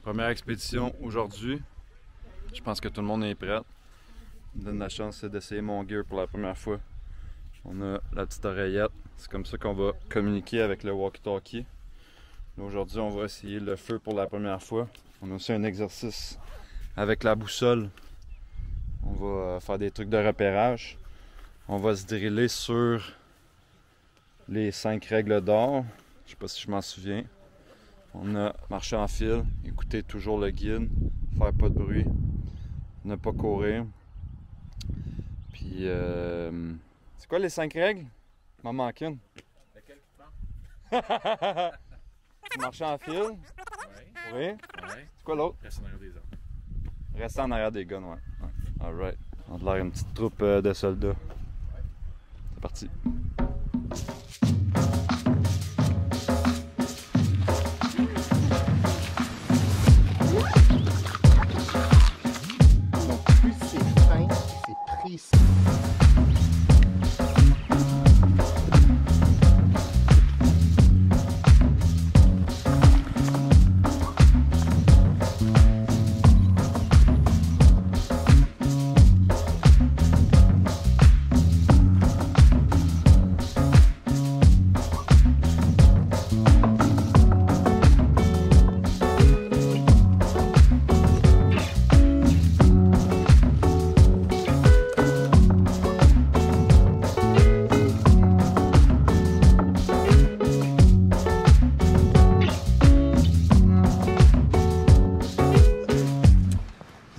Première expédition aujourd'hui. Je pense que tout le monde est prêt. Ça me donne la chance d'essayer mon gear pour la première fois. On a la petite oreillette. C'est comme ça qu'on va communiquer avec le walkie-talkie. Aujourd'hui, on va essayer le feu pour la première fois. On a aussi un exercice avec la boussole. On va faire des trucs de repérage. On va se driller sur les 5 règles d'or. Je sais pas si je m'en souviens. On a marché en file, écouter toujours le guide, faire pas de bruit, ne pas courir. Puis, c'est quoi les 5 règles? Il m'en manque une. Laquelle tu prends? Marcher en file. Oui. Oui. C'est quoi l'autre? Reste en arrière des hommes. Rester en arrière des guns, ouais. Alright. On a l'air une petite troupe de soldats. C'est parti. Plus c'est fin, c'est précis.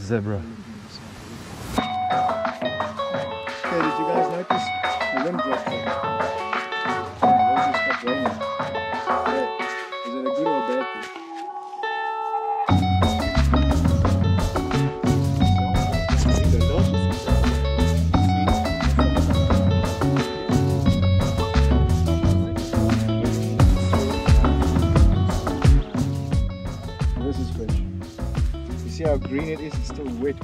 Zebra. Okay, did you guys notice the wind dropped? Those just stopped raining. Yeah. Is it a good or a bad thing? This is fresh. You see how green it is? It's still wet.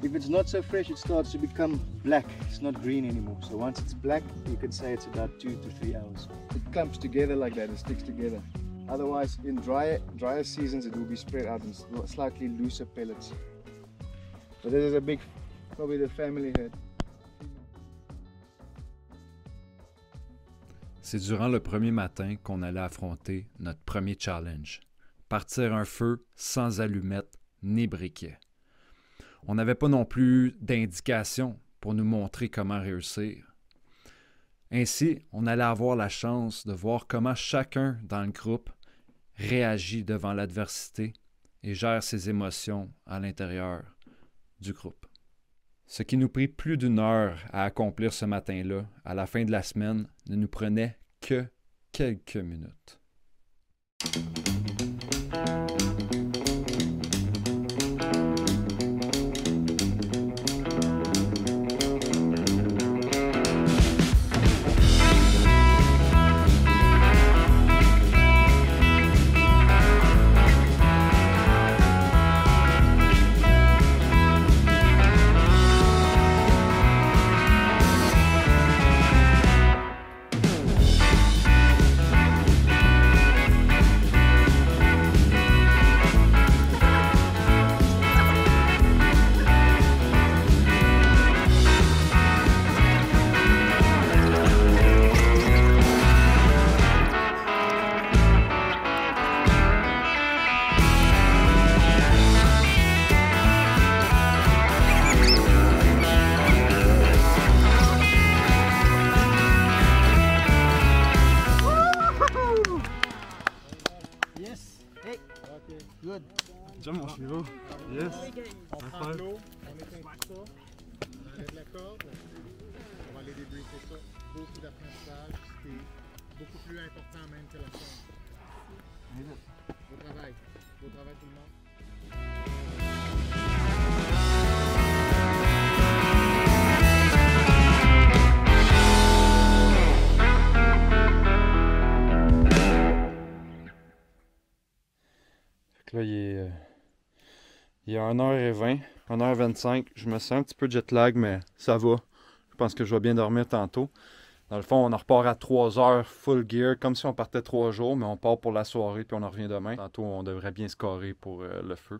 If it's not so fresh, it starts to become black. It's not green anymore. So once it's black, you can say it's about 2 to 3 hours. It clumps together like that, it sticks together. Otherwise, in drier seasons, it will be spread out in slightly looser pellets. But this is a big, probably the family herd. C'est durant le premier matin qu'on allait affronter notre premier challenge. Partir un feu sans allumettes ni briquet. On n'avait pas non plus d'indications pour nous montrer comment réussir. Ainsi, on allait avoir la chance de voir comment chacun dans le groupe réagit devant l'adversité et gère ses émotions à l'intérieur du groupe. Ce qui nous prit plus d'1 heure à accomplir ce matin-là, à la fin de la semaine, ne nous prenait que quelques minutes. Yes. Hey. Okay. Good. Tiens mon chevaux. Yes. On prend l'eau, on éteint tout ça, on enlève la corde, on va aller débriefer ça. Beaucoup d'apprentissage, c'était beaucoup plus important même que la corde. Beau travail tout le monde. Là, il est 1h20, 1h25. Je me sens un petit peu jet lag, mais ça va. Je pense que je vais bien dormir tantôt. Dans le fond, on en repart à 3 heures full gear, comme si on partait 3 jours, mais on part pour la soirée puis on en revient demain. Tantôt, on devrait bien scorer pour le feu.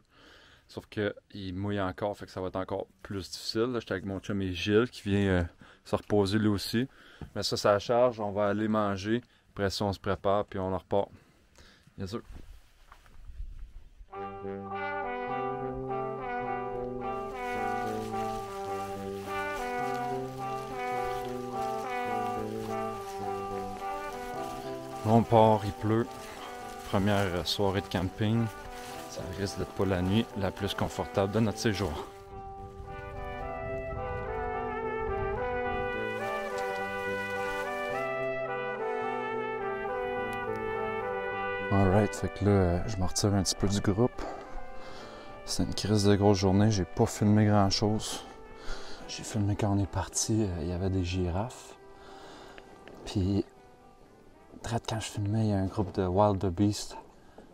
Sauf qu'il mouille encore, fait que ça va être encore plus difficile. J'étais avec mon chum et Gilles qui vient se reposer lui aussi. Mais ça charge, on va aller manger. Après ça, on se prépare puis on en repart. Bien sûr. On part, il pleut. Première soirée de camping. Ça risque d'être pas la nuit la plus confortable de notre séjour. Alright, fait que là, je me retire un petit peu du groupe. C'est une crise de grosse journée, j'ai pas filmé grand chose. J'ai filmé quand on est parti, il y avait des girafes. Puis, direct quand je filmais, il y a un groupe de Wildebeest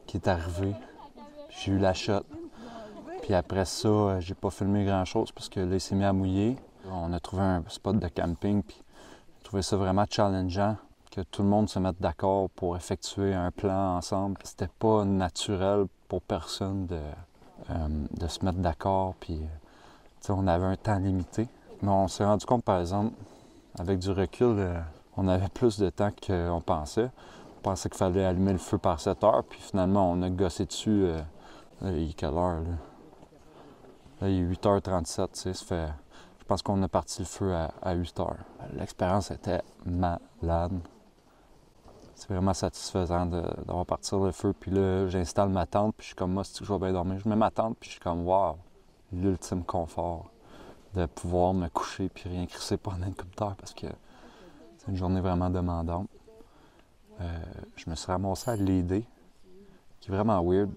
qui est arrivé. J'ai eu la shot. Puis après ça, j'ai pas filmé grand chose parce que là, il s'est mis à mouiller. On a trouvé un spot de camping, puis j'ai trouvé ça vraiment challengeant que tout le monde se mette d'accord pour effectuer un plan ensemble. C'était pas naturel pour personne de se mettre d'accord, puis on avait un temps limité. Mais on s'est rendu compte, par exemple, avec du recul, on avait plus de temps qu'on pensait. On pensait qu'il fallait allumer le feu par 7 heures, puis finalement, on a gossé dessus. Là, il est quelle heure, là? Là, il est 8h37, tu sais, ça fait... Je pense qu'on a parti le feu à 8h. L'expérience était malade. C'est vraiment satisfaisant d'avoir parti le feu. Puis là, j'installe ma tente, puis je suis comme, moi, si je vais bien dormir, je mets ma tente, puis je suis comme, waouh, l'ultime confort de pouvoir me coucher puis rien crisser pendant une couple d'heures parce que c'est une journée vraiment demandante. Je me suis ramassé à l'aider, qui est vraiment weird.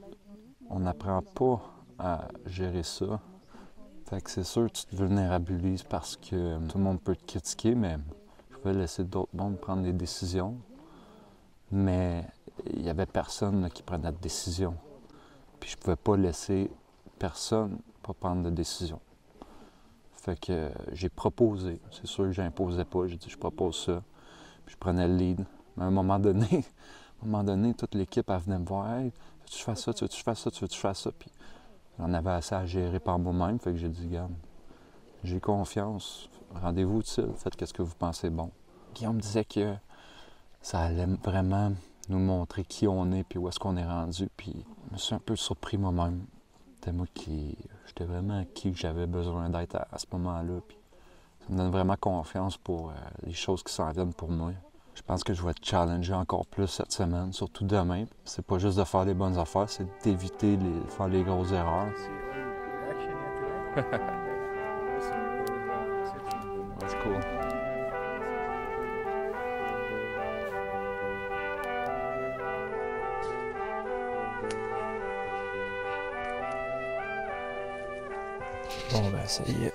On n'apprend pas à gérer ça. Fait que c'est sûr que tu te vulnérabilises parce que tout le monde peut te critiquer, mais je pouvais laisser d'autres mondes prendre des décisions. Mais il n'y avait personne là, qui prenait de décision. Puis je pouvais pas laisser personne pas prendre de décision. Fait que j'ai proposé. C'est sûr que j'imposais pas. J'ai dit je propose ça. Puis je prenais le lead. Mais à un moment donné, toute l'équipe elle venait me voir. Hey, veux-tu que je fasse ça? Tu veux-tu que je fasse ça? Tu veux-tu que je fasse ça? Puis j'en avais assez à gérer par moi-même. Fait que j'ai dit, regarde, j'ai confiance. Rendez-vous utile. Faites ce que vous pensez bon. Guillaume disait que ça allait vraiment nous montrer qui on est puis où est-ce qu'on est rendu. Puis je me suis un peu surpris moi-même. C'était moi j'étais vraiment qui j'avais besoin d'être à ce moment-là. Puis ça me donne vraiment confiance pour les choses qui s'en viennent pour moi. Je pense que je vais être challengé encore plus cette semaine, surtout demain. C'est pas juste de faire les bonnes affaires, c'est d'éviter de faire les grosses erreurs. That's cool. Bon ben ça y est,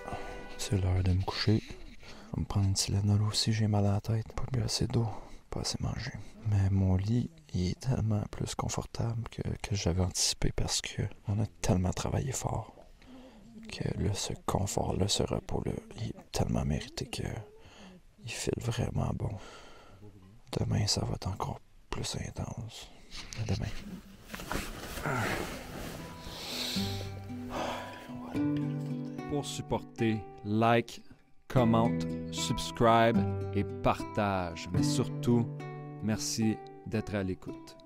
c'est l'heure de me coucher. Je vais me prendre un Tylenol aussi, j'ai mal à la tête, pas bu assez d'eau, pas assez mangé. Mais mon lit, il est tellement plus confortable que j'avais anticipé parce qu'on a tellement travaillé fort. Que là, ce confort-là, ce repos-là, il est tellement mérité qu'il file vraiment bon. Demain, ça va être encore plus intense. À demain. Pour supporter, like, commente, subscribe et partage. Mais surtout, merci d'être à l'écoute.